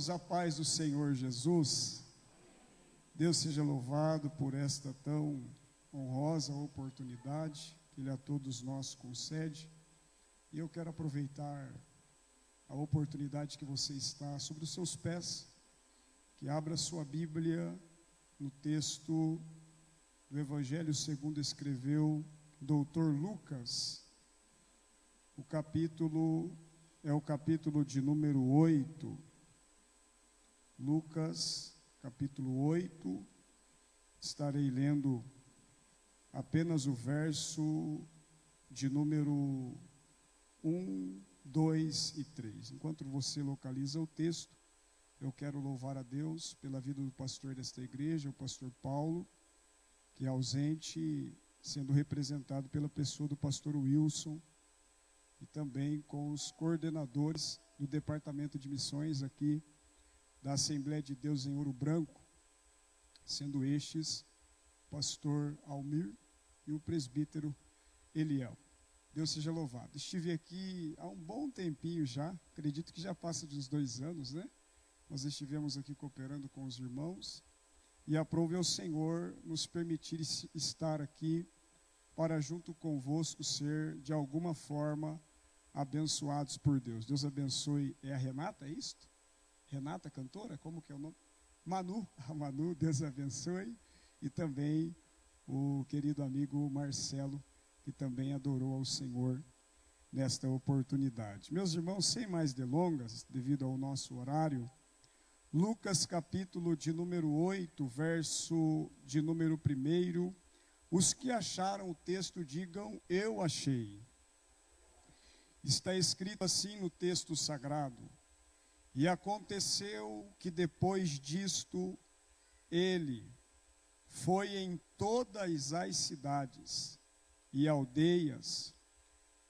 Irmãos, a paz do Senhor Jesus. Deus seja louvado por esta tão honrosa oportunidade que Ele a todos nós concede. E eu quero aproveitar a oportunidade que você está sobre os seus pés, que abra sua Bíblia no texto do Evangelho segundo escreveu o doutor Lucas. O capítulo é o capítulo de número 8. Lucas, capítulo 8. Estarei lendo apenas o verso de número 1, 2 e 3. Enquanto você localiza o texto, eu quero louvar a Deus pela vida do pastor desta igreja, o pastor Paulo, que é ausente, sendo representado pela pessoa do pastor Wilson, e também com os coordenadores do Departamento de Missões aqui da Assembleia de Deus em Ouro Branco, sendo estes o pastor Almir e o presbítero Eliel. Deus seja louvado. Estive aqui há um bom tempinho já, acredito que já passa de uns 2 anos, né? Nós estivemos aqui cooperando com os irmãos e aprove ao Senhor nos permitir estar aqui para junto convosco ser de alguma forma abençoados por Deus. Deus abençoe. É a Renata, é isto? Renata, cantora? Como que é o nome? Manu. A Manu, Deus abençoe. E também o querido amigo Marcelo, que também adorou ao Senhor nesta oportunidade. Meus irmãos, sem mais delongas, devido ao nosso horário, Lucas capítulo de número 8, verso de número 1. Os que acharam o texto digam, eu achei. Está escrito assim no texto sagrado: e aconteceu que depois disto, ele foi em todas as cidades e aldeias,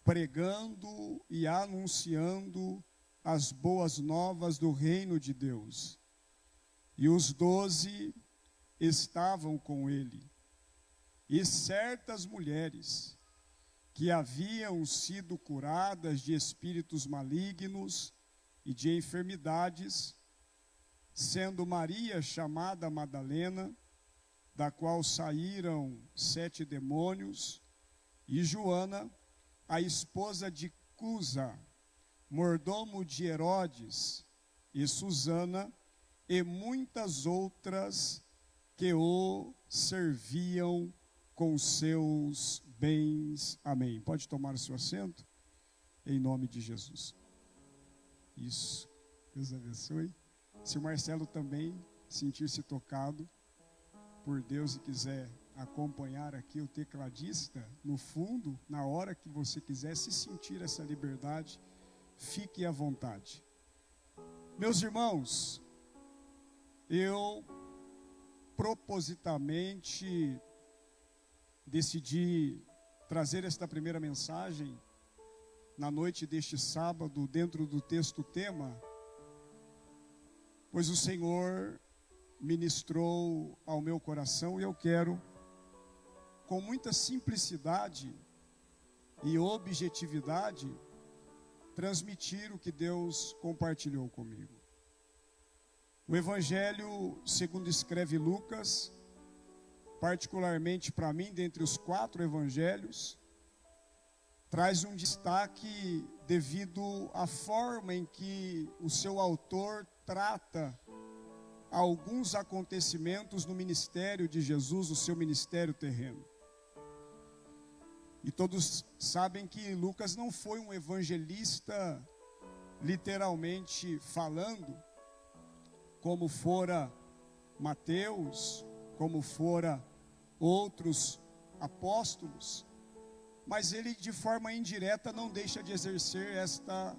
pregando e anunciando as boas novas do reino de Deus. E os 12 estavam com ele. E certas mulheres que haviam sido curadas de espíritos malignos e de enfermidades, sendo Maria chamada Madalena, da qual saíram 7 demônios, e Joana, a esposa de Cusa, mordomo de Herodes, e Susana, e muitas outras que o serviam com seus bens. Amém. Pode tomar o seu assento, em nome de Jesus. Isso, Deus abençoe. Se o Marcelo também sentir-se tocado por Deus e quiser acompanhar aqui o tecladista no fundo, na hora que você quiser se sentir essa liberdade, fique à vontade. Meus irmãos, eu propositamente decidi trazer esta primeira mensagem na noite deste sábado, dentro do texto tema, pois o Senhor ministrou ao meu coração e eu quero, com muita simplicidade e objetividade, transmitir o que Deus compartilhou comigo. O Evangelho, segundo escreve Lucas, particularmente para mim, dentre os 4 evangelhos, traz um destaque devido à forma em que o seu autor trata alguns acontecimentos no ministério de Jesus, o seu ministério terreno. E todos sabem que Lucas não foi um evangelista, literalmente falando, como fora Mateus, como fora outros apóstolos, mas ele de forma indireta não deixa de exercer esta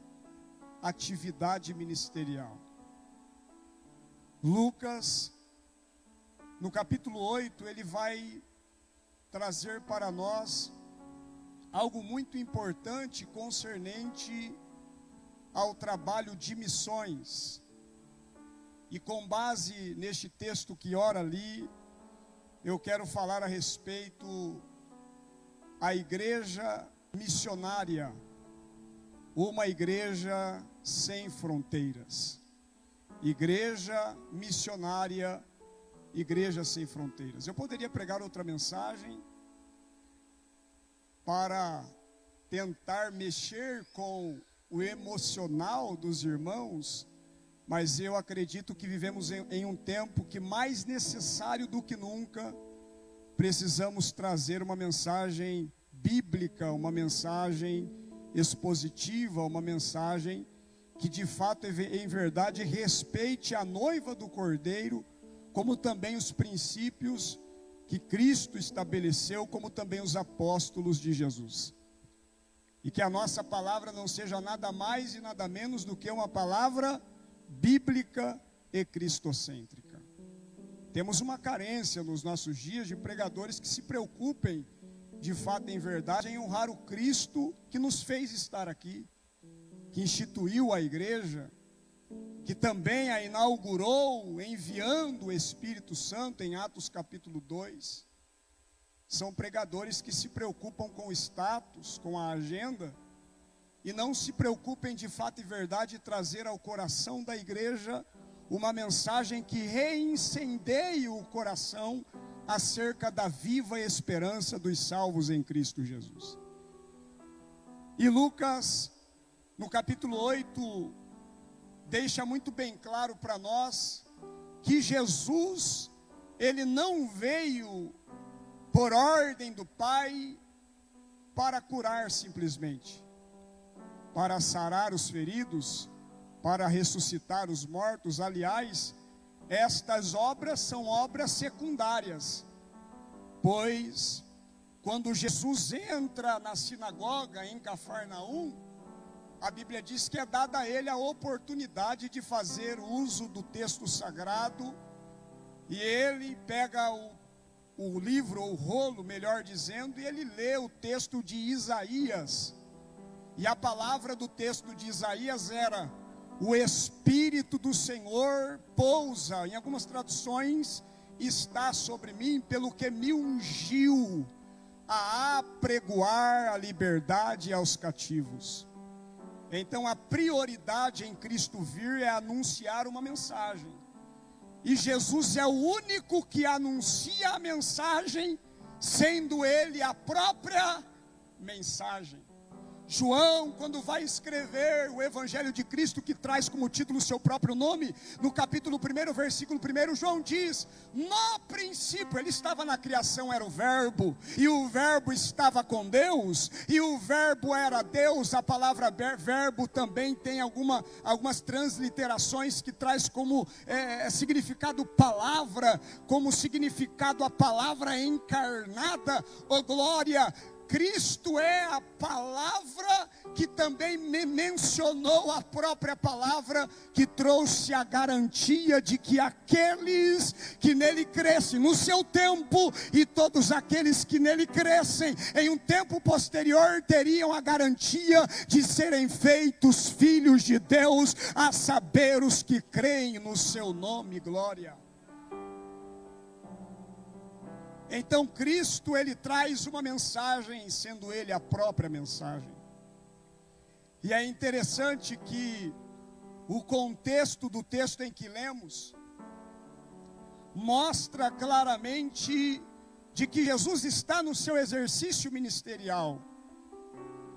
atividade ministerial. Lucas, no capítulo 8, ele vai trazer para nós algo muito importante concernente ao trabalho de missões. E com base neste texto que ora ali, eu quero falar a respeito da igreja missionária, uma igreja sem fronteiras. Igreja Missionária, Igreja Sem Fronteiras. Eu poderia pregar outra mensagem para tentar mexer com o emocional dos irmãos, mas eu acredito que vivemos em um tempo que, mais necessário do que nunca, precisamos trazer uma mensagem bíblica, uma mensagem expositiva, uma mensagem que de fato, em verdade, respeite a noiva do Cordeiro, como também os princípios que Cristo estabeleceu, como também os apóstolos de Jesus. E que a nossa palavra não seja nada mais e nada menos do que uma palavra bíblica e cristocêntrica. Temos uma carência nos nossos dias de pregadores que se preocupem, de fato, em verdade, em honrar o Cristo que nos fez estar aqui, que instituiu a igreja, que também a inaugurou enviando o Espírito Santo em Atos capítulo 2. São pregadores que se preocupam com o status, com a agenda, e não se preocupem de fato e verdade trazer ao coração da igreja uma mensagem que reincendeie o coração acerca da viva esperança dos salvos em Cristo Jesus. E Lucas, no capítulo 8, deixa muito bem claro para nós que Jesus, ele não veio por ordem do Pai para curar simplesmente, para sarar os feridos, para ressuscitar os mortos. Aliás, estas obras são obras secundárias, pois quando Jesus entra na sinagoga em Cafarnaum, a Bíblia diz que é dada a ele a oportunidade de fazer uso do texto sagrado, e ele pega o livro, ou o rolo, melhor dizendo, e ele lê o texto de Isaías. E a palavra do texto de Isaías era: o Espírito do Senhor pousa, em algumas traduções, está sobre mim, pelo que me ungiu a apregoar a liberdade aos cativos. Então a prioridade em Cristo vir é anunciar uma mensagem. E Jesus é o único que anuncia a mensagem, sendo ele a própria mensagem. João, quando vai escrever o Evangelho de Cristo, que traz como título o seu próprio nome, no capítulo 1, versículo 1, João diz: no princípio, ele estava na criação, era o Verbo, e o Verbo estava com Deus, e o Verbo era Deus. A palavra verbo também tem algumas transliterações que traz como significado palavra, como significado a palavra encarnada. Oh glória! Cristo é a palavra que também mencionou a própria palavra, que trouxe a garantia de que aqueles que nele crescem no seu tempo, e todos aqueles que nele crescem em um tempo posterior, teriam a garantia de serem feitos filhos de Deus, a saber, os que creem no seu nome. Glória! Então Cristo, ele traz uma mensagem, sendo ele a própria mensagem. E é interessante que o contexto do texto em que lemos mostra claramente de que Jesus está no seu exercício ministerial.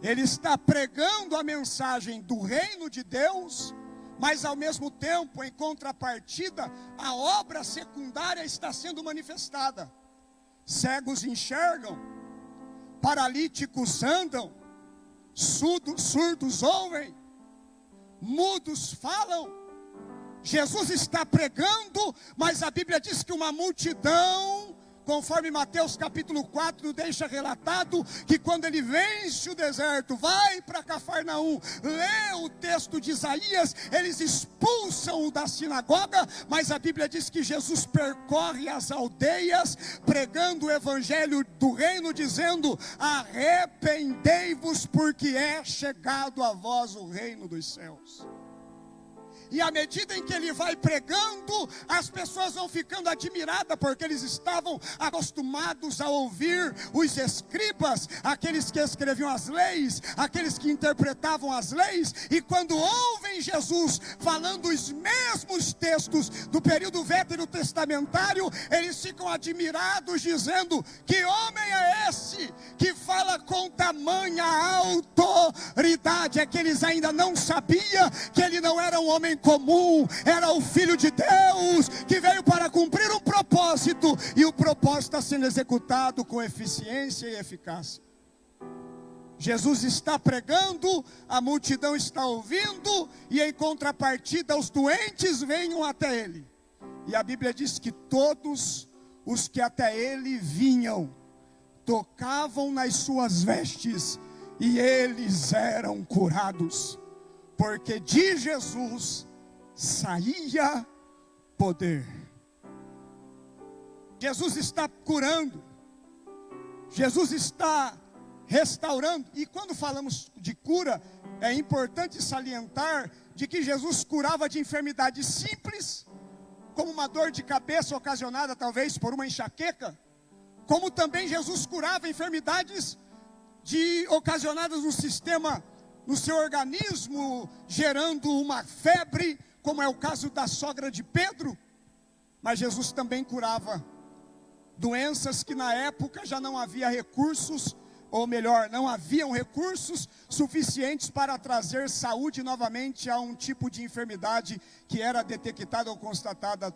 Ele está pregando a mensagem do reino de Deus, mas ao mesmo tempo, em contrapartida, a obra secundária está sendo manifestada. Cegos enxergam, paralíticos andam, surdos ouvem, mudos falam. Jesus está pregando, mas a Bíblia diz que uma multidão, conforme Mateus capítulo 4 deixa relatado, que quando ele vence o deserto, vai para Cafarnaum, lê o texto de Isaías, eles expulsam-o da sinagoga, mas a Bíblia diz que Jesus percorre as aldeias, pregando o evangelho do reino, dizendo: arrependei-vos, porque é chegado a vós o reino dos céus. E à medida em que ele vai pregando, as pessoas vão ficando admiradas, porque eles estavam acostumados a ouvir os escribas, aqueles que escreviam as leis, aqueles que interpretavam as leis, e quando ouvem Jesus falando os mesmos textos do período veterotestamentário, eles ficam admirados, dizendo: que homem é esse que fala com tamanha autoridade? É que eles ainda não sabiam que ele não era um homem comum, era o Filho de Deus, que veio para cumprir um propósito, e o propósito está sendo executado com eficiência e eficácia. Jesus está pregando, a multidão está ouvindo, e em contrapartida os doentes venham até ele. E a Bíblia diz que todos os que até ele vinham, tocavam nas suas vestes, e eles eram curados, porque de Jesus saía poder. Jesus está curando, Jesus está restaurando. E quando falamos de cura, é importante salientar de que Jesus curava de enfermidades simples, como uma dor de cabeça ocasionada talvez por uma enxaqueca, como também Jesus curava enfermidades ocasionadas no sistema, no seu organismo, gerando uma febre, como é o caso da sogra de Pedro. Mas Jesus também curava doenças que na época já não havia recursos, ou melhor, não haviam recursos suficientes para trazer saúde novamente a um tipo de enfermidade que era detectada ou constatada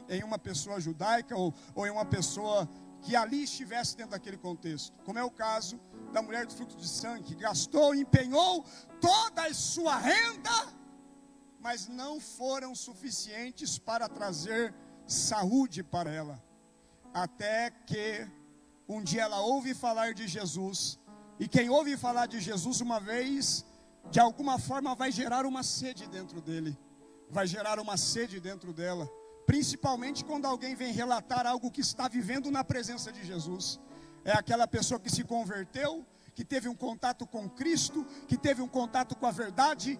em uma pessoa judaica, ou em uma pessoa que ali estivesse dentro daquele contexto, como é o caso da mulher do fluxo de sangue, que gastou, empenhou toda a sua renda, mas não foram suficientes para trazer saúde para ela. Até que um dia ela ouve falar de Jesus, e quem ouve falar de Jesus uma vez, de alguma forma vai gerar uma sede dentro dele, vai gerar uma sede dentro dela, principalmente quando alguém vem relatar algo que está vivendo na presença de Jesus. É aquela pessoa que se converteu, que teve um contato com Cristo, que teve um contato com a verdade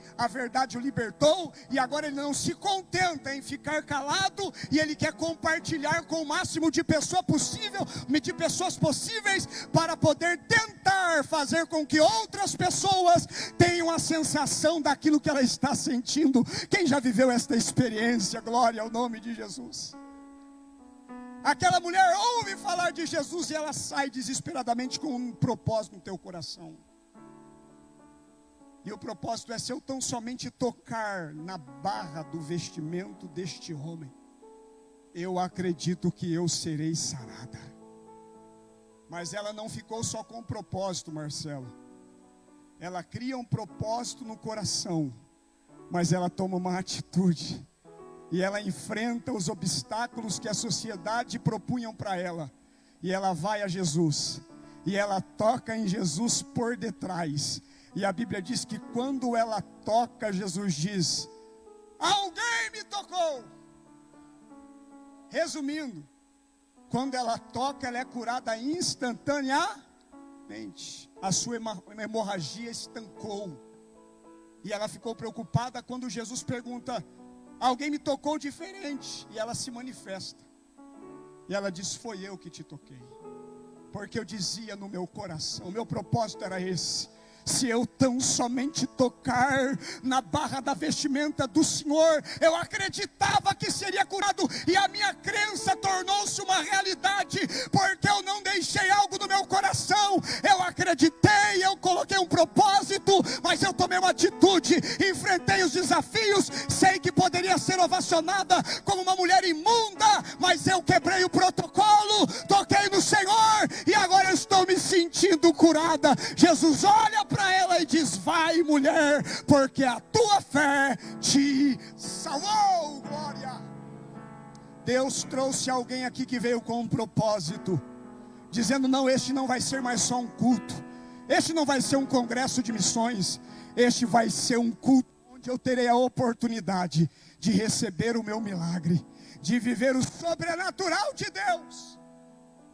o libertou, e agora ele não se contenta em ficar calado, e ele quer compartilhar com o máximo de pessoas possíveis, para poder tentar fazer com que outras pessoas tenham a sensação daquilo que ela está sentindo. Quem já viveu esta experiência? Glória ao nome de Jesus. Aquela mulher ouve falar de Jesus e ela sai desesperadamente com um propósito no teu coração. E o propósito é: se eu tão somente tocar na barra do vestimento deste homem, eu acredito que eu serei sarada. Mas ela não ficou só com um propósito, Marcelo. Ela cria um propósito no coração, mas ela toma uma atitude. E ela enfrenta os obstáculos que a sociedade propunham para ela. E ela vai a Jesus. E ela toca em Jesus por detrás. E a Bíblia diz que quando ela toca, Jesus diz: alguém me tocou. Resumindo, quando ela toca, ela é curada instantaneamente. A sua hemorragia estancou. E ela ficou preocupada quando Jesus pergunta: alguém me tocou diferente? E ela se manifesta. E ela diz: foi eu que te toquei. Porque eu dizia no meu coração, o meu propósito era esse: se eu tão somente tocar na barra da vestimenta do Senhor, eu acreditava que seria curado. E a minha crença tornou-se uma realidade, porque eu não deixei algo no meu coração. Eu acreditei, eu coloquei um propósito, mas eu tomei uma atitude, enfrentei os desafios. Sei que poderia ser ovacionada como uma mulher imunda, mas eu quebrei o protocolo, toquei no Senhor, e agora eu estou me sentindo curada. Jesus olha para ela e diz: vai, mulher, porque a tua fé te salvou. Glória. Deus trouxe alguém aqui que veio com um propósito, dizendo: não, este não vai ser mais só um culto, este não vai ser um congresso de missões, este vai ser um culto onde eu terei a oportunidade de receber o meu milagre, de viver o sobrenatural de Deus,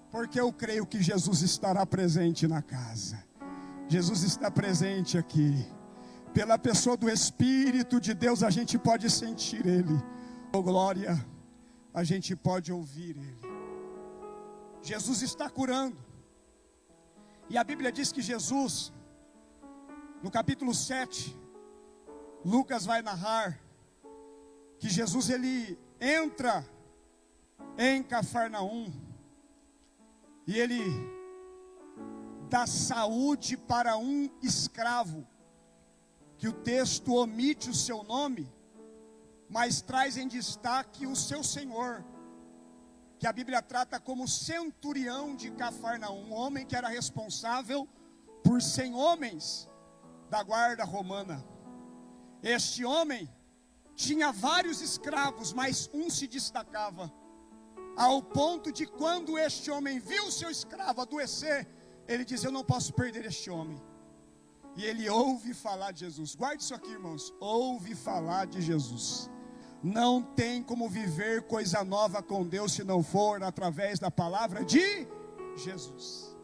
porque eu creio que Jesus estará presente na casa. Jesus está presente aqui. Pela pessoa do Espírito de Deus a gente pode sentir Ele. Oh glória, a gente pode ouvir Ele. Jesus está curando. E a Bíblia diz que Jesus, no capítulo 7, Lucas vai narrar que Jesus ele entra em Cafarnaum e ele dá saúde para um escravo, que o texto omite o seu nome, mas traz em destaque o seu senhor, que a Bíblia trata como centurião de Cafarnaum, um homem que era responsável por 100 homens da guarda romana. Este homem tinha vários escravos, mas um se destacava, ao ponto de quando este homem viu seu escravo adoecer, ele diz: eu não posso perder este homem. E ele ouve falar de Jesus. Guarde isso aqui, irmãos. Ouve falar de Jesus. Não tem como viver coisa nova com Deus se não for através da palavra de Jesus.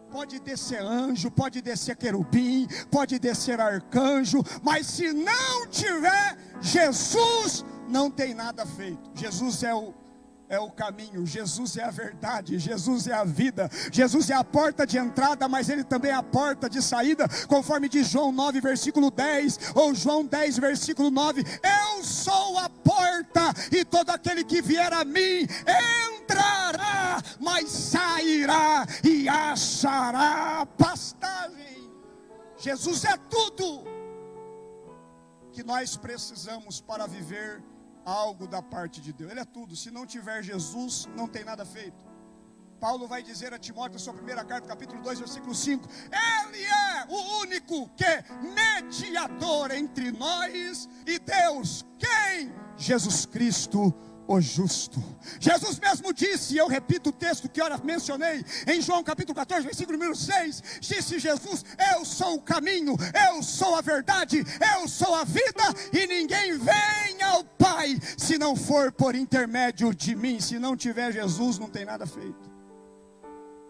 Pode descer anjo, pode descer querubim, pode descer arcanjo, mas se não tiver Jesus, não tem nada feito. Jesus é o caminho, Jesus é a verdade, Jesus é a vida, Jesus é a porta de entrada, mas Ele também é a porta de saída, conforme diz João 9, versículo 10, ou João 10, versículo 9, eu sou a porta, e todo aquele que vier a mim, entrará, mas sairá, e achará pastagem. Jesus é tudo que nós precisamos para viver algo da parte de Deus. Ele é tudo. Se não tiver Jesus, não tem nada feito. Paulo vai dizer a Timóteo, sua primeira carta, capítulo 2, versículo 5, Ele é o único que é mediador entre nós e Deus. Quem? Jesus Cristo, o justo. Jesus mesmo disse, e eu repito o texto que ora mencionei, em João capítulo 14, versículo número 6, disse Jesus: eu sou o caminho, eu sou a verdade, eu sou a vida, e ninguém vem ao Pai se não for por intermédio de mim. Se não tiver Jesus, não tem nada feito.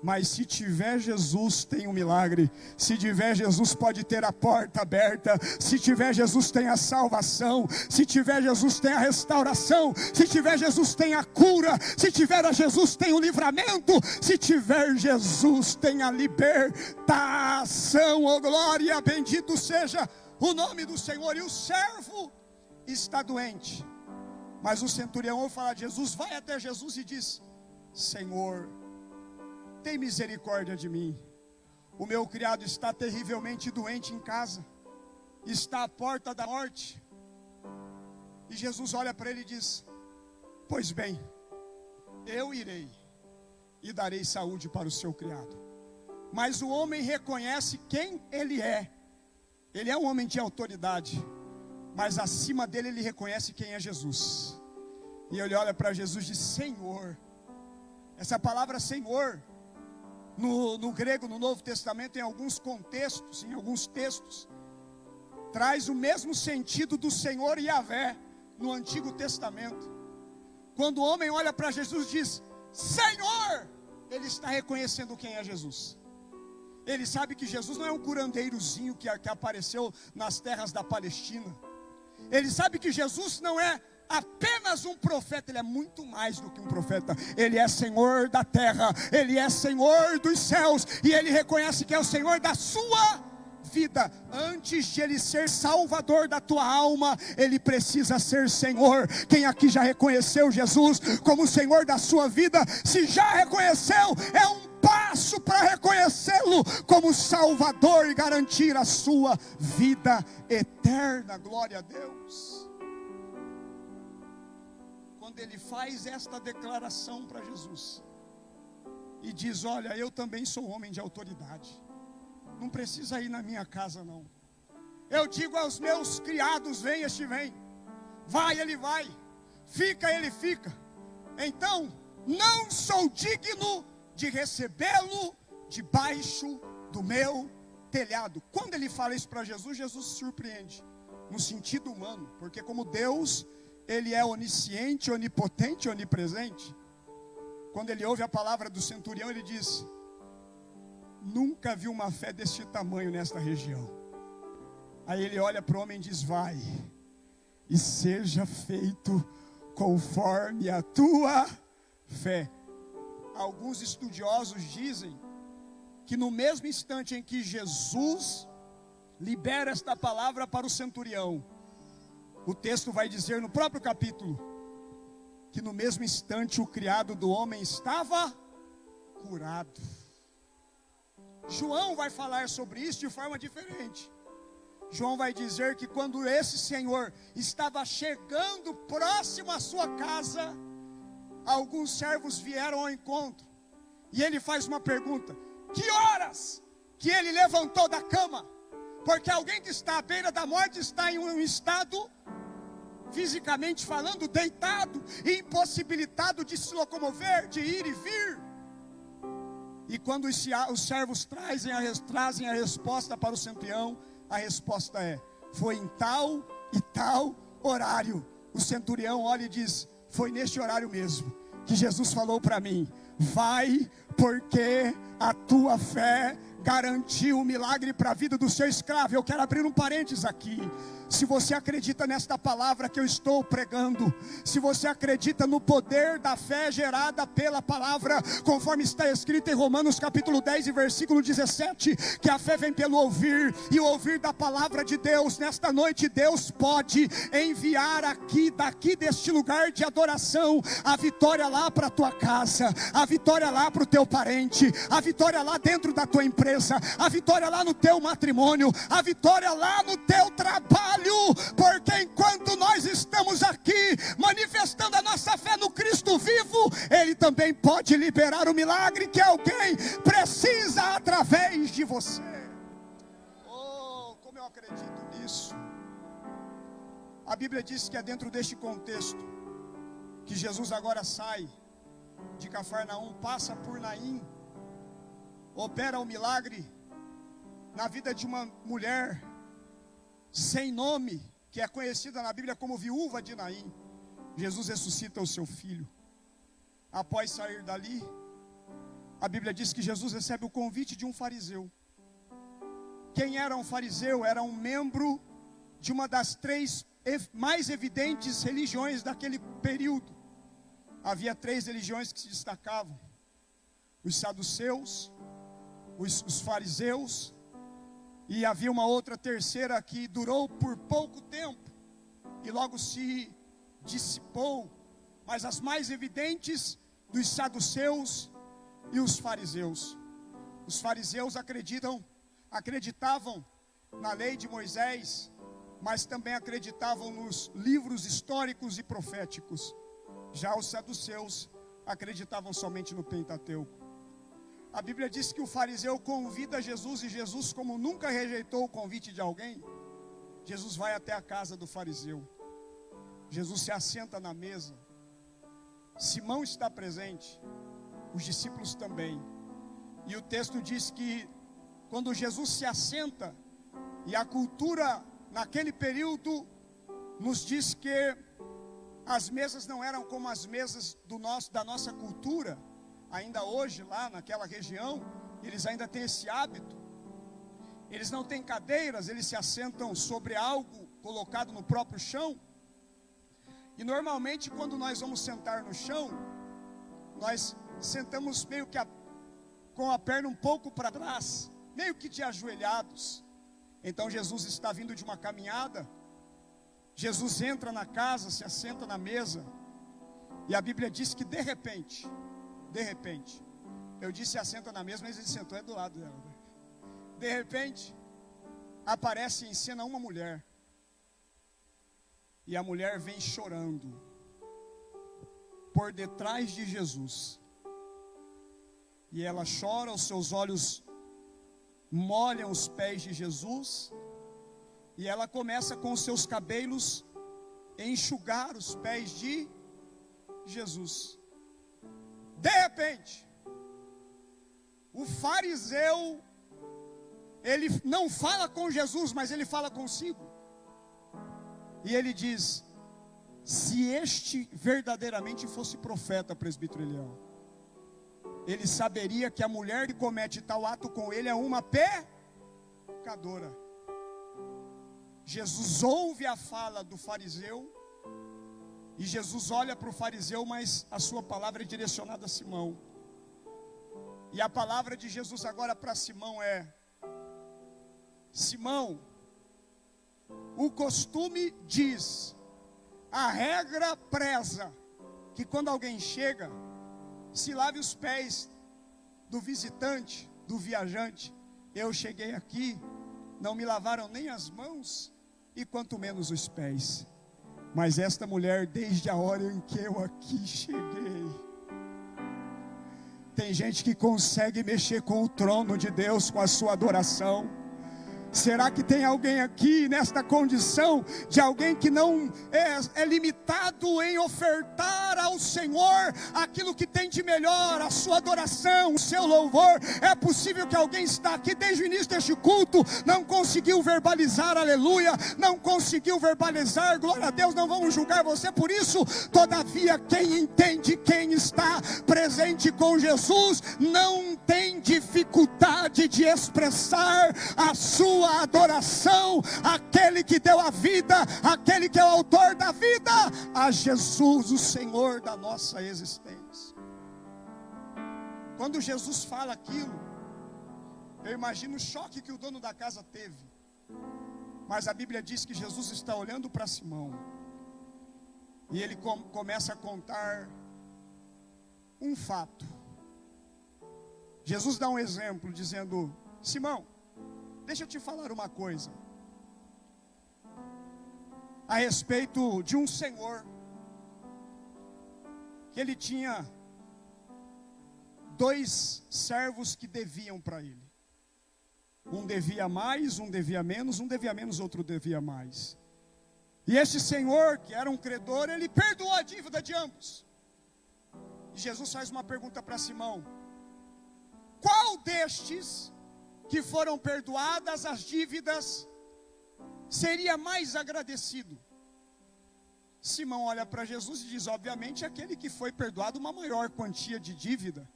Mas se tiver Jesus, tem um milagre. Se tiver Jesus, pode ter a porta aberta. Se tiver Jesus, tem a salvação. Se tiver Jesus, tem a restauração. Se tiver Jesus, tem a cura. Se tiver Jesus, tem o livramento. Se tiver Jesus, tem a libertação. Oh glória, bendito seja o nome do Senhor. E o servo está doente, mas o centurião ouve falar de Jesus, vai até Jesus e diz: Senhor, tem misericórdia de mim, o meu criado está terrivelmente doente em casa, está à porta da morte. E Jesus olha para ele e diz: pois bem, eu irei e darei saúde para o seu criado. Mas o homem reconhece quem ele é. Ele é um homem de autoridade, mas acima dele ele reconhece quem é Jesus. E ele olha para Jesus e diz: Senhor. Essa palavra Senhor, no grego, no Novo Testamento, em alguns contextos, em alguns textos, traz o mesmo sentido do Senhor Yahvé no Antigo Testamento. Quando o homem olha para Jesus e diz: Senhor, ele está reconhecendo quem é Jesus. Ele sabe que Jesus não é um curandeirozinho que apareceu nas terras da Palestina. Ele sabe que Jesus não é apenas um profeta, ele é muito mais do que um profeta. Ele é Senhor da terra, ele é Senhor dos céus, e ele reconhece que é o Senhor da sua vida. Antes de ele ser Salvador da tua alma, ele precisa ser Senhor. Quem aqui já reconheceu Jesus como Senhor da sua vida? Se já reconheceu, é um passo para reconhecê-lo como Salvador e garantir a sua vida eterna. Glória a Deus. Quando ele faz esta declaração para Jesus e diz: olha, eu também sou homem de autoridade, não precisa ir na minha casa não. Eu digo aos meus criados: vem, este vem, vai, ele vai, fica, ele fica. Então não sou digno de recebê-lo debaixo do meu telhado. Quando ele fala isso para Jesus, Jesus se surpreende no sentido humano, porque como Deus, ele é onisciente, onipotente, onipresente. Quando ele ouve a palavra do centurião, ele diz: nunca vi uma fé deste tamanho nesta região. Aí ele olha para o homem e diz: vai, e seja feito conforme a tua fé. Alguns estudiosos dizem que no mesmo instante em que Jesus libera esta palavra para o centurião, o texto vai dizer no próprio capítulo, que no mesmo instante o criado do homem estava curado. João vai falar sobre isso de forma diferente. João vai dizer que quando esse senhor estava chegando próximo à sua casa, alguns servos vieram ao encontro, e ele faz uma pergunta: que horas que ele levantou da cama? Porque alguém que está à beira da morte está em um estado, fisicamente falando, deitado, impossibilitado de se locomover, de ir e vir. E quando os servos trazem a resposta para o centurião, a resposta é: foi em tal e tal horário. O centurião olha e diz: foi neste horário mesmo que Jesus falou para mim: vai, porque a tua fé garantiu o milagre para a vida do seu escravo. Eu quero abrir um parênteses aqui. Se você acredita nesta palavra que eu estou pregando, se você acredita no poder da fé gerada pela palavra, conforme está escrito em Romanos capítulo 10 e versículo 17, que a fé vem pelo ouvir, e o ouvir da palavra de Deus, nesta noite Deus pode enviar daqui deste lugar de adoração, a vitória lá para a tua casa, a vitória lá para o teu parente, a vitória lá dentro da tua empresa, a vitória lá no teu matrimônio, a vitória lá no teu trabalho. Porque enquanto nós estamos aqui manifestando a nossa fé no Cristo vivo, Ele também pode liberar o milagre que alguém precisa através de você. Oh, como eu acredito nisso. A Bíblia diz que é dentro deste contexto que Jesus agora sai de Cafarnaum, passa por Naim, opera o milagre na vida de uma mulher sem nome, que é conhecida na Bíblia como viúva de Naim. Jesus ressuscita o seu filho. Após sair dali, a Bíblia diz que Jesus recebe o convite de um fariseu. Quem era um fariseu? Era um membro de uma das três mais evidentes religiões daquele período. Havia três religiões que se destacavam: os saduceus, os fariseus, e havia uma outra terceira que durou por pouco tempo e logo se dissipou. Mas as mais evidentes, dos saduceus e os fariseus. Os fariseus acreditavam na lei de Moisés, mas também acreditavam nos livros históricos e proféticos. Já os saduceus acreditavam somente no Pentateuco. A Bíblia diz que o fariseu convida Jesus, e Jesus, como nunca rejeitou o convite de alguém, Jesus vai até a casa do fariseu. Jesus se assenta na mesa. Simão está presente, os discípulos também. E o texto diz que quando Jesus se assenta, e a cultura naquele período nos diz que as mesas não eram como as mesas da nossa cultura. Ainda hoje, lá naquela região, eles ainda têm esse hábito. Eles não têm cadeiras, eles se assentam sobre algo colocado no próprio chão. E normalmente, quando nós vamos sentar no chão, nós sentamos meio que com a perna um pouco para trás, meio que de ajoelhados. Então Jesus está vindo de uma caminhada. Jesus entra na casa, se assenta na mesa, e a Bíblia diz que de repente, eu disse assenta na mesa, mas ele sentou do lado dela. De repente, aparece em cena uma mulher. E a mulher vem chorando por detrás de Jesus. E ela chora, os seus olhos molham os pés de Jesus. E ela começa com os seus cabelos a enxugar os pés de Jesus. De repente, o fariseu, ele não fala com Jesus, mas ele fala consigo. E ele diz: se este verdadeiramente fosse profeta, presbítero Eliel, ele saberia que a mulher que comete tal ato com ele é uma pecadora. Jesus ouve a fala do fariseu, e Jesus olha para o fariseu, mas a sua palavra é direcionada a Simão. E a palavra de Jesus agora para Simão é: Simão, o costume diz, a regra preza, que quando alguém chega, se lave os pés do visitante, do viajante. Eu cheguei aqui, não me lavaram nem as mãos, e quanto menos os pés. Mas esta mulher, desde a hora em que eu aqui cheguei, tem gente que consegue mexer com o trono de Deus com a sua adoração. Será que tem alguém aqui nesta condição de alguém que não é limitado em ofertar ao Senhor aquilo que tem de melhor, a sua adoração, o seu louvor? É possível que alguém está aqui desde o início deste culto, não conseguiu verbalizar aleluia, não conseguiu verbalizar glória a Deus. Não vamos julgar você por isso. Todavia, quem entende, quem está presente com Jesus, não tem dificuldade de expressar a sua adoração àquele que deu a vida, aquele que é o autor da vida, a Jesus, o Senhor da nossa existência. Quando Jesus fala aquilo, eu imagino o choque que o dono da casa teve. Mas a Bíblia diz que Jesus está olhando para Simão, e ele começa a contar um fato. Jesus dá um exemplo dizendo: Simão, deixa eu te falar uma coisa a respeito de um senhor que ele tinha 2 servos que deviam para ele. Um devia mais, um devia menos, outro devia mais. E este senhor, que era um credor, ele perdoou a dívida de ambos. E Jesus faz uma pergunta para Simão: qual destes que foram perdoadas as dívidas seria mais agradecido? Simão olha para Jesus e diz: obviamente aquele que foi perdoado uma maior quantia de dívida.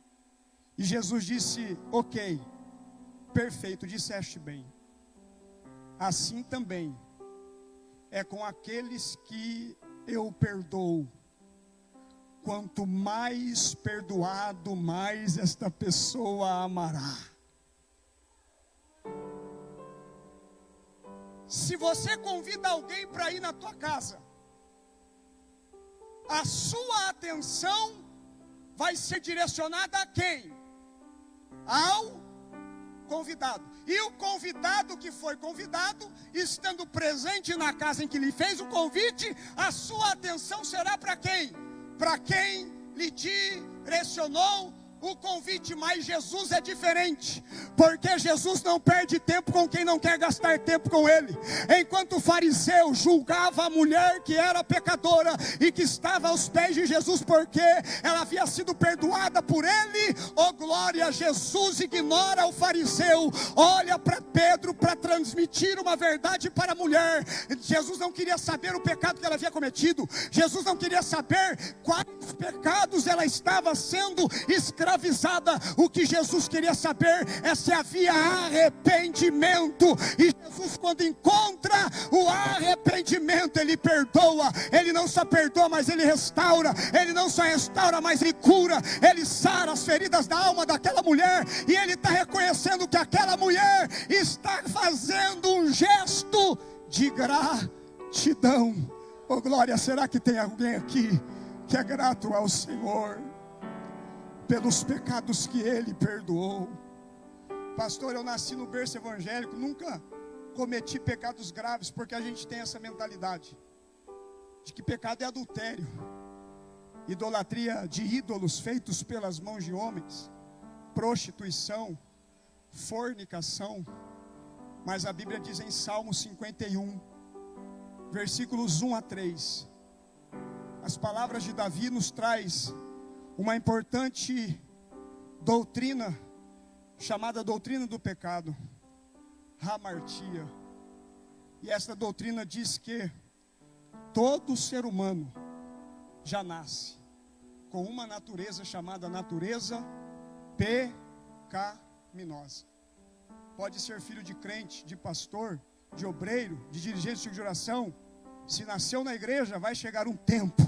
E Jesus disse: ok, perfeito, disseste bem. Assim também é com aqueles que eu perdoo. Quanto mais perdoado, mais esta pessoa amará. Se você convida alguém para ir na tua casa, a sua atenção vai ser direcionada a quem? Ao convidado. E o convidado que foi convidado, estando presente na casa em que lhe fez o convite, a sua atenção será para quem? Para quem lhe direcionou o convite. Mas Jesus é diferente, porque Jesus não perde tempo com quem não quer gastar tempo com ele. Enquanto o fariseu julgava a mulher que era pecadora e que estava aos pés de Jesus porque ela havia sido perdoada por ele, oh glória, Jesus ignora o fariseu, olha para Pedro para transmitir uma verdade para a mulher. Jesus não queria saber o pecado que ela havia cometido, Jesus não queria saber quais pecados ela estava sendo escravizada. O que Jesus queria saber é se havia arrependimento. E Jesus, quando encontra o arrependimento, ele perdoa. Ele não só perdoa, mas ele restaura. Ele não só restaura, mas ele cura. Ele sara as feridas da alma daquela mulher. E ele está reconhecendo que aquela mulher está fazendo um gesto de gratidão. Oh glória, será que tem alguém aqui que é grato ao Senhor pelos pecados que ele perdoou? Pastor, eu nasci no berço evangélico, nunca cometi pecados graves, porque a gente tem essa mentalidade de que pecado é adultério, idolatria de ídolos feitos pelas mãos de homens, prostituição, fornicação. Mas a Bíblia diz em Salmo 51, versículos 1 a 3, as palavras de Davi nos traz uma importante doutrina, chamada doutrina do pecado, hamartia. E esta doutrina diz que todo ser humano já nasce com uma natureza chamada natureza pecaminosa. Pode ser filho de crente, de pastor, de obreiro, de dirigente de oração, se nasceu na igreja, vai chegar um tempo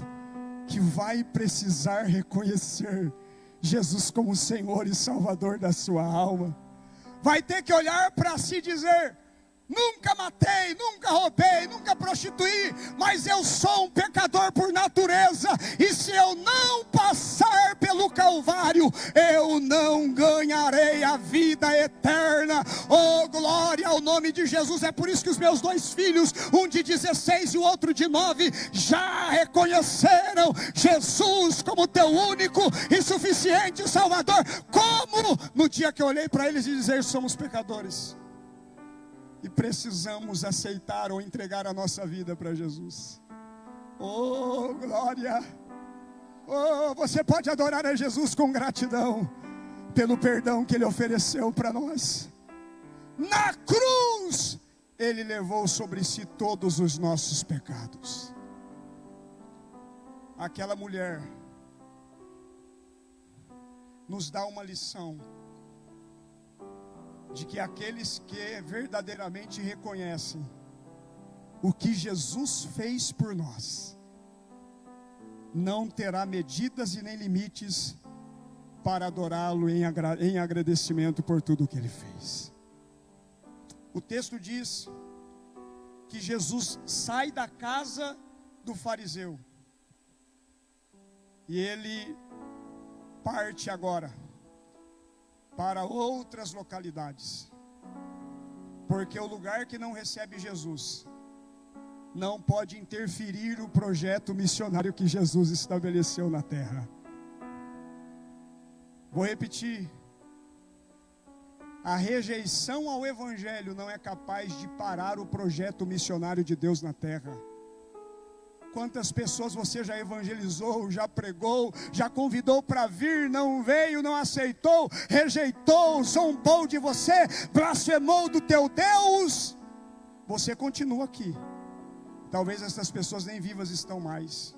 que vai precisar reconhecer Jesus como Senhor e Salvador da sua alma. Vai ter que olhar para si e dizer: nunca matei, nunca roubei, nunca prostituí, mas eu sou um pecador por natureza, e se eu não passar pelo Calvário, eu não ganharei a vida eterna. Oh, glória ao nome de Jesus. É por isso que os meus 2 filhos, um de 16 e o outro de 9, já reconheceram Jesus como teu único e suficiente Salvador. Como? No dia que eu olhei para eles e dizer: somos pecadores e precisamos aceitar ou entregar a nossa vida para Jesus. Oh, glória! Oh, você pode adorar a Jesus com gratidão pelo perdão que Ele ofereceu para nós. Na cruz, Ele levou sobre si todos os nossos pecados. Aquela mulher nos dá uma lição de que aqueles que verdadeiramente reconhecem o que Jesus fez por nós, não terá medidas e nem limites para adorá-lo em agradecimento por tudo o que Ele fez. O texto diz que Jesus sai da casa do fariseu e Ele parte agora para outras localidades, porque o lugar que não recebe Jesus não pode interferir o projeto missionário que Jesus estabeleceu na terra. Vou repetir: a rejeição ao Evangelho não é capaz de parar o projeto missionário de Deus na terra. Quantas pessoas você já evangelizou, já pregou, já convidou para vir, não veio, não aceitou, rejeitou, zombou de você, blasfemou do teu Deus. Você continua aqui. Talvez essas pessoas nem vivas estão mais.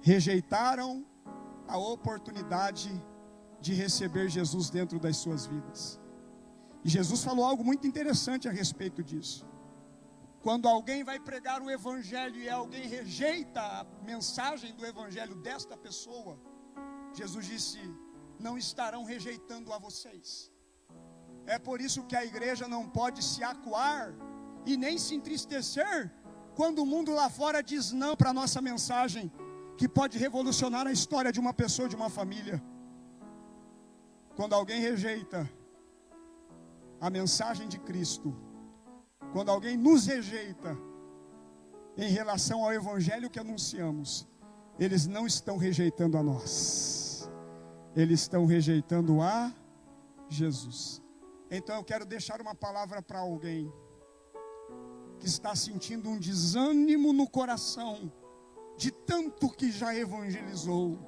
Rejeitaram a oportunidade de receber Jesus dentro das suas vidas. E Jesus falou algo muito interessante a respeito disso. Quando alguém vai pregar o Evangelho e alguém rejeita a mensagem do Evangelho desta pessoa, Jesus disse: não estarão rejeitando a vocês. É por isso que a igreja não pode se acuar e nem se entristecer quando o mundo lá fora diz não para a nossa mensagem, que pode revolucionar a história de uma pessoa, de uma família. Quando alguém rejeita a mensagem de Cristo, quando alguém nos rejeita em relação ao Evangelho que anunciamos, eles não estão rejeitando a nós, eles estão rejeitando a Jesus. Então eu quero deixar uma palavra para alguém que está sentindo um desânimo no coração, de tanto que já evangelizou,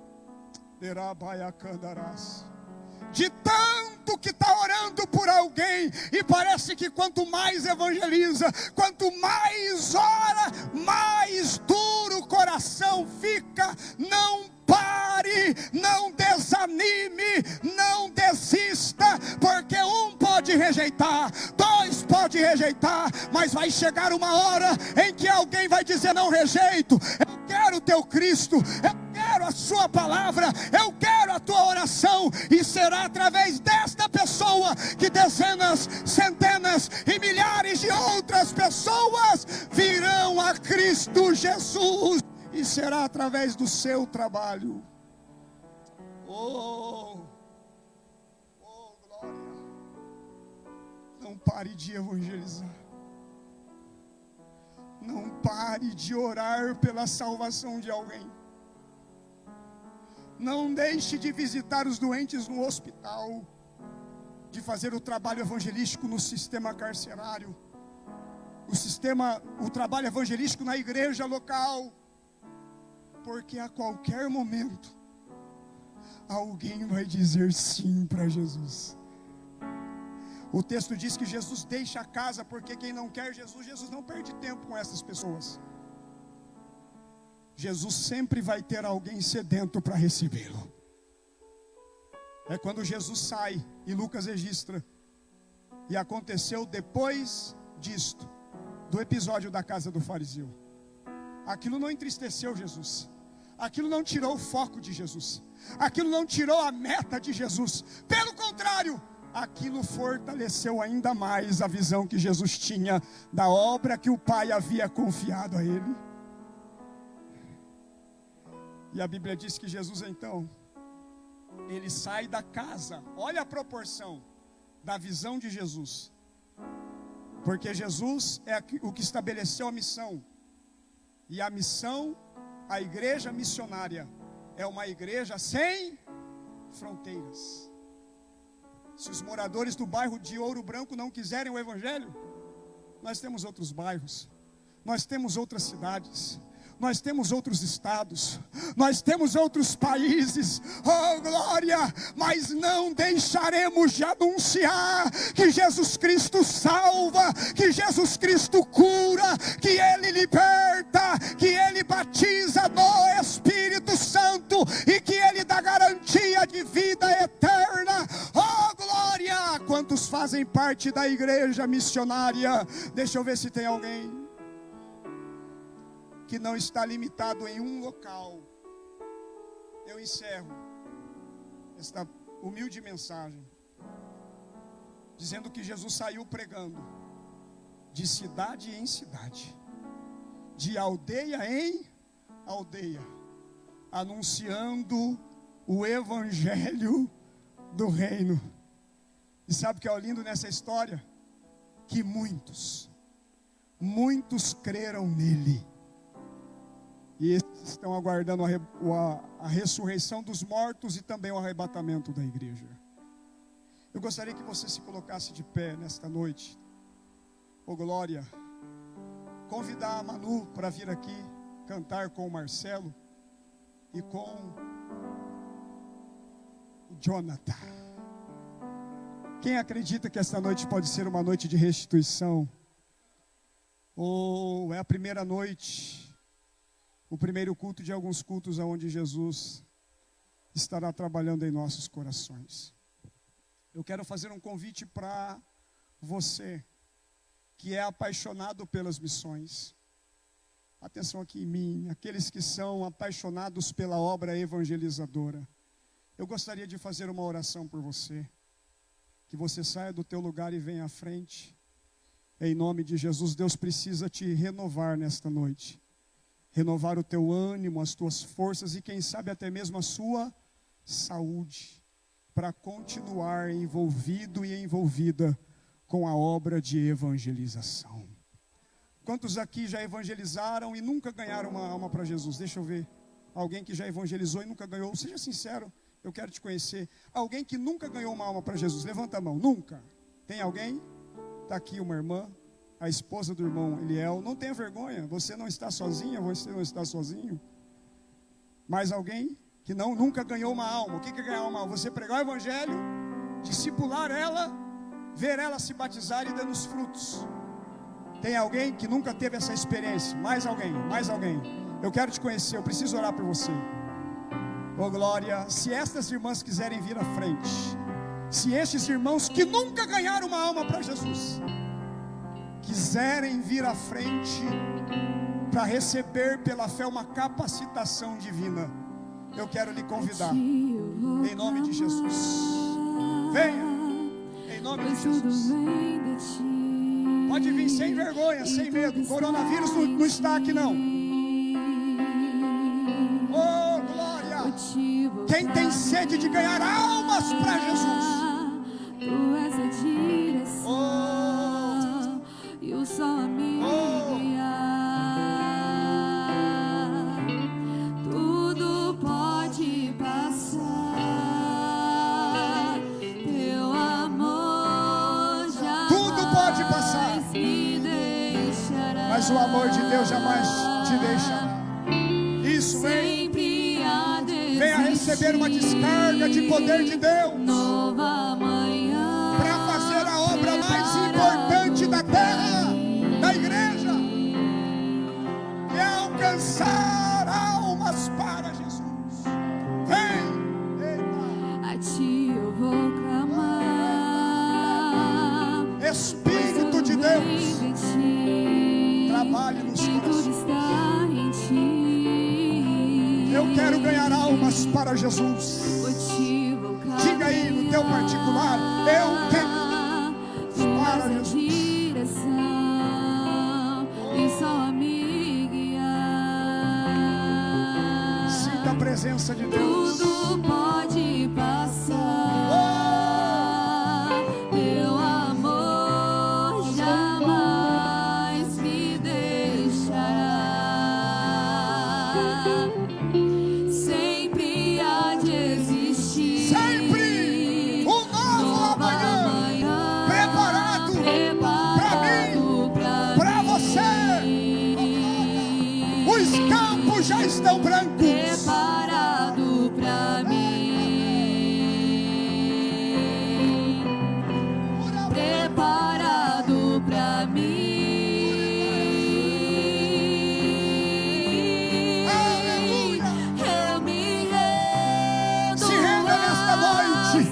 de tanto que está orando por alguém, e parece que quanto mais evangeliza, quanto mais ora, mais duro o coração fica. Não pare, não desanime, não desista, porque um pode rejeitar, 2 pode rejeitar, mas vai chegar uma hora em que alguém vai dizer: não rejeito, eu quero o teu Cristo, eu quero a sua palavra, eu quero a tua oração, e será através desta pessoa que dezenas, centenas e milhares de outras pessoas virão a Cristo Jesus, e será através do seu trabalho. Oh, glória! Não pare de evangelizar, não pare de orar pela salvação de alguém. Não deixe de visitar os doentes no hospital, de fazer o trabalho evangelístico no sistema carcerário, o trabalho evangelístico na igreja local, porque a qualquer momento alguém vai dizer sim para Jesus. O texto diz que Jesus deixa a casa, porque quem não quer Jesus não perde tempo com essas pessoas. Jesus sempre vai ter alguém sedento para recebê-lo. É quando Jesus sai, e Lucas registra: e aconteceu depois disto, do episódio da casa do fariseu. Aquilo não entristeceu Jesus. Aquilo não tirou o foco de Jesus. Aquilo não tirou a meta de Jesus. Pelo contrário, aquilo fortaleceu ainda mais a visão que Jesus tinha da obra que o Pai havia confiado a ele. E a Bíblia diz que Jesus então, ele sai da casa. Olha a proporção da visão de Jesus. Porque Jesus é o que estabeleceu a missão. E a missão, a igreja missionária, é uma igreja sem fronteiras. Se os moradores do bairro de Ouro Branco não quiserem o evangelho, nós temos outros bairros, nós temos outras cidades, nós temos outros estados, nós temos outros países, oh glória, mas não deixaremos de anunciar que Jesus Cristo salva, que Jesus Cristo cura, que Ele liberta, que Ele batiza no Espírito Santo e que Ele dá garantia de vida eterna, oh glória. Quantos fazem parte da igreja missionária? Deixa eu ver se tem alguém que não está limitado em um local. Eu encerro esta humilde mensagem dizendo que Jesus saiu pregando de cidade em cidade, de aldeia em aldeia, anunciando o evangelho do reino. E sabe o que é o lindo nessa história? Que muitos creram nele. E esses estão aguardando a ressurreição dos mortos e também o arrebatamento da igreja. Eu gostaria que você se colocasse de pé nesta noite. Oh glória. Convidar a Manu para vir aqui cantar com o Marcelo e com o Jonathan. Quem acredita que esta noite pode ser uma noite de restituição? Ou é a primeira noite, o primeiro culto de alguns cultos onde Jesus estará trabalhando em nossos corações. Eu quero fazer um convite para você que é apaixonado pelas missões. Atenção aqui em mim, aqueles que são apaixonados pela obra evangelizadora. Eu gostaria de fazer uma oração por você. Que você saia do teu lugar e venha à frente. Em nome de Jesus, Deus precisa te renovar nesta noite. Renovar o teu ânimo, as tuas forças e quem sabe até mesmo a sua saúde, para continuar envolvido e envolvida com a obra de evangelização. Quantos aqui já evangelizaram e nunca ganharam uma alma para Jesus? Deixa eu ver. Alguém que já evangelizou e nunca ganhou? Seja sincero, eu quero te conhecer. Alguém que nunca ganhou uma alma para Jesus? Levanta a mão. Nunca. Tem alguém? Está aqui uma irmã, a esposa do irmão Eliel. Não tenha vergonha, você não está sozinha, você não está sozinho. Mais alguém que nunca ganhou uma alma? O que é ganhar uma alma? Você pregar o evangelho, discipular ela, ver ela se batizar e dando os frutos. Tem alguém que nunca teve essa experiência? Mais alguém, mais alguém. Eu quero te conhecer, eu preciso orar por você. Oh glória, se estas irmãs quiserem vir à frente, se estes irmãos que nunca ganharam uma alma para Jesus quiserem vir à frente para receber pela fé uma capacitação divina, eu quero lhe convidar em nome de Jesus. Venha em nome de Jesus. Pode vir sem vergonha, sem medo. Coronavírus não está aqui não. Oh glória. Quem tem sede de ganhar almas para Jesus, Tu és a direção e o sol a me guiar. Tudo pode passar, teu amor jamais tudo pode passar, me deixará. mas o amor de Deus jamais te deixará. Isso, vem. Venha receber uma descarga de poder de Deus para fazer a obra mais importante da terra, da igreja, que é alcançar almas para Jesus. Vem! Eita. A ti eu vou clamar, Espírito de Deus, de ti. trabalhe nos e tudo corações. está em ti. Eu quero ganhar almas para Jesus. Motivo, Diga aí no teu particular: eu quero para tua Jesus. direção e só me guiar. Sinta a presença de Deus. Tudo pode passar, teu amor jamais me deixará. Sempre há de existir Sempre um novo amanhã preparado para você. Os campos já estão brancos. Preparado pra mim, preparado pra mim. Aleluia. Eu me rendo. Se renda nesta noite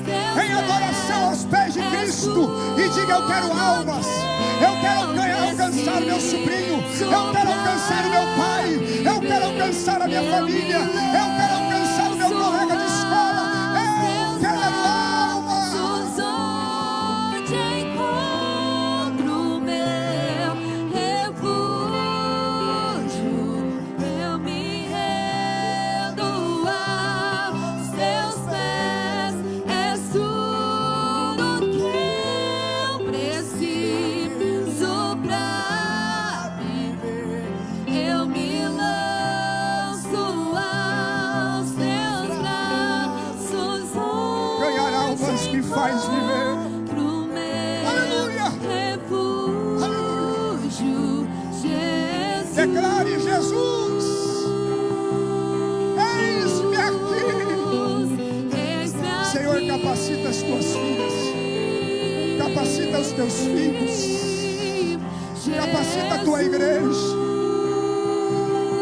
em adoração aos pés de Cristo e diga: eu quero almas. Eu quero alcançar meu sobrinho. Eu quero alcançar o meu pai. Eu quero alcançar a minha família. Eu quero alcançar o meu colega de escola. Eu quero almas. Onde encontro o meu refúgio, eu me rendo aos teus pés. És tudo que eu preciso pra viver. Eu me lanço aos teus braços. Ganhar almas me faz viver. Aleluia. Refúgio, Jesus. Declare: Jesus, eis-me aqui. Eis-me aqui. Senhor, capacita as tuas filhas. Capacita os teus filhos. Capacita a tua igreja.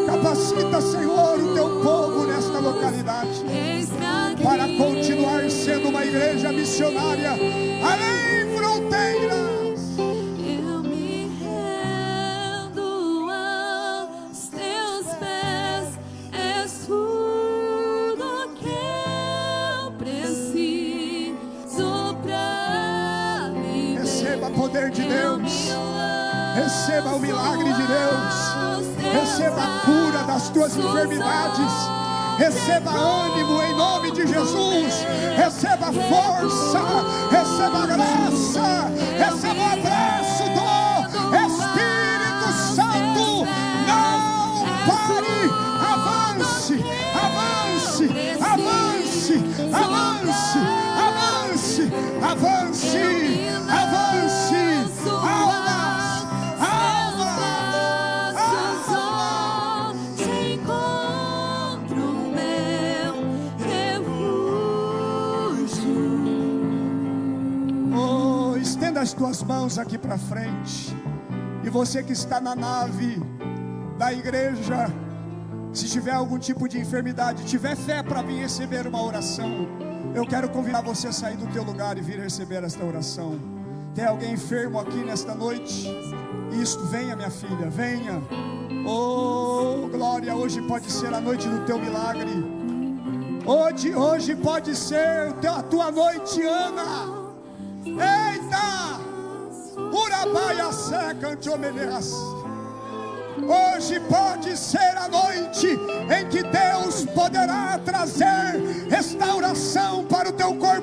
Capacita, Senhor, o teu povo nesta localidade, Eis-me aqui. para continuar sendo uma igreja missionária além fronteiras. Eu me rendo aos teus pés. És tudo que eu preciso pra viver. Receba poder de Deus. Receba o milagre de Deus. Receba a cura das tuas enfermidades. Receba ânimo em nome de Jesus. Receba força. Receba graça. Receba o abraço do Espírito Santo. Não pare. Avance. Avance. Avance. Avance. Avance. Avance. Avance. Almas. Almas. Onde encontro o meu refúgio. Oh, estenda as tuas mãos aqui para frente. E você que está na nave da igreja, se tiver algum tipo de enfermidade, tiver fé para vir receber uma oração, eu quero convidar você a sair do teu lugar e vir receber esta oração. Tem alguém enfermo aqui nesta noite? Isto, venha, minha filha, venha. Oh, glória, hoje pode ser a noite do teu milagre. Hoje pode ser a tua noite, Ana. Eita! Urabaia seca antiomeneras. Hoje pode ser a noite em que Deus poderá trazer restauração para o teu corpo